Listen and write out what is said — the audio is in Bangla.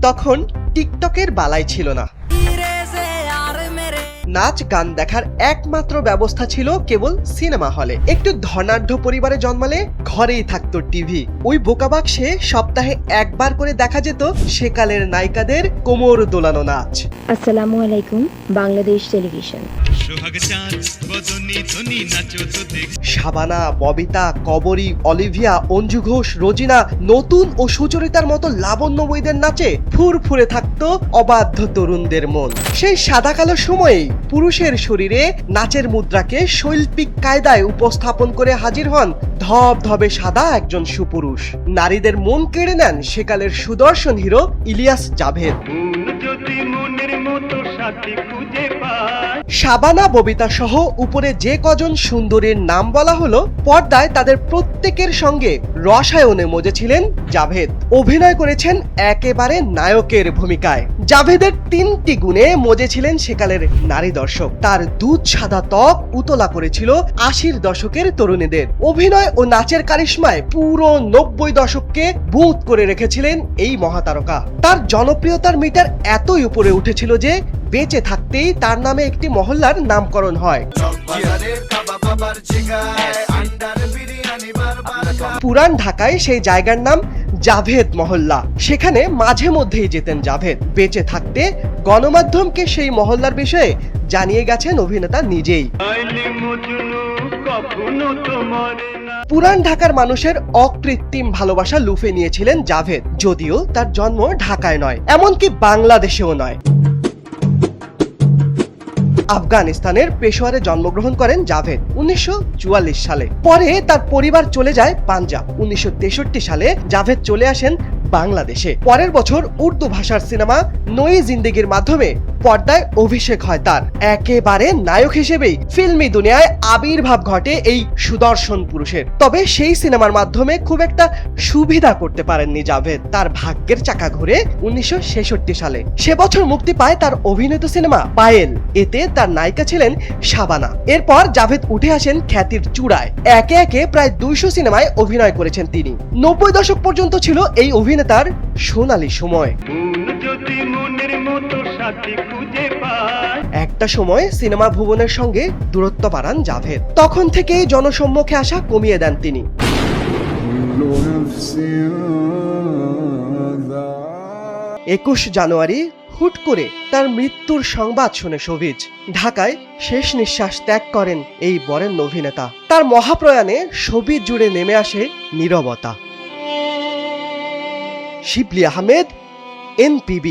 তখন টিকটকের বালাই ছিল না, নাচ গান দেখার একমাত্র ব্যবস্থা ছিল কেবল সিনেমা হলে। একটু ধনাঢ্য পরিবারে জন্মালে ঘরেই থাকতো টিভি। ওই বোকাবাক্সে সপ্তাহে একবার করে দেখা যেত সেকালের নায়িকাদের কোমর দোলানো নাচ। আসসালামু আলাইকুম, বাংলাদেশ টেলিভিশন। শাবানা, ববিতা, কবরী, অলিভিয়া, অঞ্জু ঘোষ, রোজিনা, নতুন ও সুচরিতার মতো লাবণ্যময়ীদের নাচে ফুরফুরে থাকতো অবাধ্য তরুণদের মন। সেই সাদা কালো সময়েই পুরুষের শরীরে নাচের মুদ্রাকে শৈল্পিক কায়দায় উপস্থাপন করে হাজির হন ধবধবে সাদা একজন সুপুরুষ। নারীদের মন কেড়ে নেন সেকালের সুদর্শন হিরো ইলিয়াস জাভেদ। শাবানা, ববিতা সহ উপরে যে কজন সুন্দরীর নাম বলা হলো, পর্দায় তাদের প্রত্যেকের সঙ্গে রসায়নে মজেছিলেন জাভেদ। অভিনয় করেছেন একেবারে নায়কের ভূমিকায়। জাভেদের 3টি গুণে মজেছিলেন সেকালের নারী দর্শক। তার দুধ সাদা ত্বক উতলা করেছিল 80-র দশকের তরুণীদের। অভিনয় ও নাচের কারিশমায় পুরো 90 দশককে বুঁদ করে রেখেছিলেন এই মহাতারকা। তার জনপ্রিয়তার মিটার এতই উপরে উঠেছিল যে বেঁচে থাকতেই তার নামে একটি মহল্লার নামকরণ হয়। পুরান ঢাকায় সেই জায়গার নাম জাভেদ মহল্লা। সেখানে মাঝে মধ্যেই যেতেন জাভেদ। বেঁচে থাকতে গণমাধ্যমকে সেই মহল্লার বিষয়ে জানিয়ে গেছেন অভিনেতা নিজেই। পুরান ঢাকার মানুষের অকৃত্রিম ভালোবাসা লুফে নিয়েছিলেন জাভেদ, যদিও তার জন্ম ঢাকায় নয়, এমনকি বাংলাদেশেও নয়। আফগানিস্তানের পেশোয়ারে জন্মগ্রহণ করেন জাভেদ 1944 সালে। পরে তার পরিবার চলে যায় পাঞ্জাব। 1963 সালে জাভেদ চলে আসেন বাংলাদেশে। পরের বছর উর্দু ভাষার সিনেমা নই জিন্দেগির মাধ্যমে পর্দায় অভিষেক হয় তার। একেবারে নায়ক হিসেবেই ফিল্মি দুনিয়ায় আবির্ভাব ঘটে এই সুদর্শন পুরুষের। তবে সেই সিনেমার মাধ্যমে খুব একটা সুবিধা করতে পারেননি জাভেদ। তার ভাগ্যের চাকা ঘুরে 1966 সালে। সে বছর মুক্তি পায় তার অভিনীত সিনেমা পায়েল। এতে তার নায়িকা ছিলেন শাবানা। এরপর জাভেদ উঠে আসেন খ্যাতির চূড়ায়। একে একে প্রায় 200 সিনেমায় অভিনয় করেছেন তিনি। 90 দশক পর্যন্ত ছিল এই অভিনেতার সোনালী সময়। একটা সময় সিনেমা ভুবনের সঙ্গে দূরত্ব বাড়ান জাভেদ। তখন থেকেই জনসম্মুখে আসা কমিয়ে দেন তিনি। 21 জানুয়ারি হুট করে তার মৃত্যুর সংবাদ শুনে শোভিজ ঢাকায় শেষ নিঃশ্বাস ত্যাগ করেন এই বরেণ্য অভিনেতা। তার মহাপ্রয়াণে শোভিজ জুড়ে নেমে আসে নীরবতা। শিবলি আহমেদ, NPB।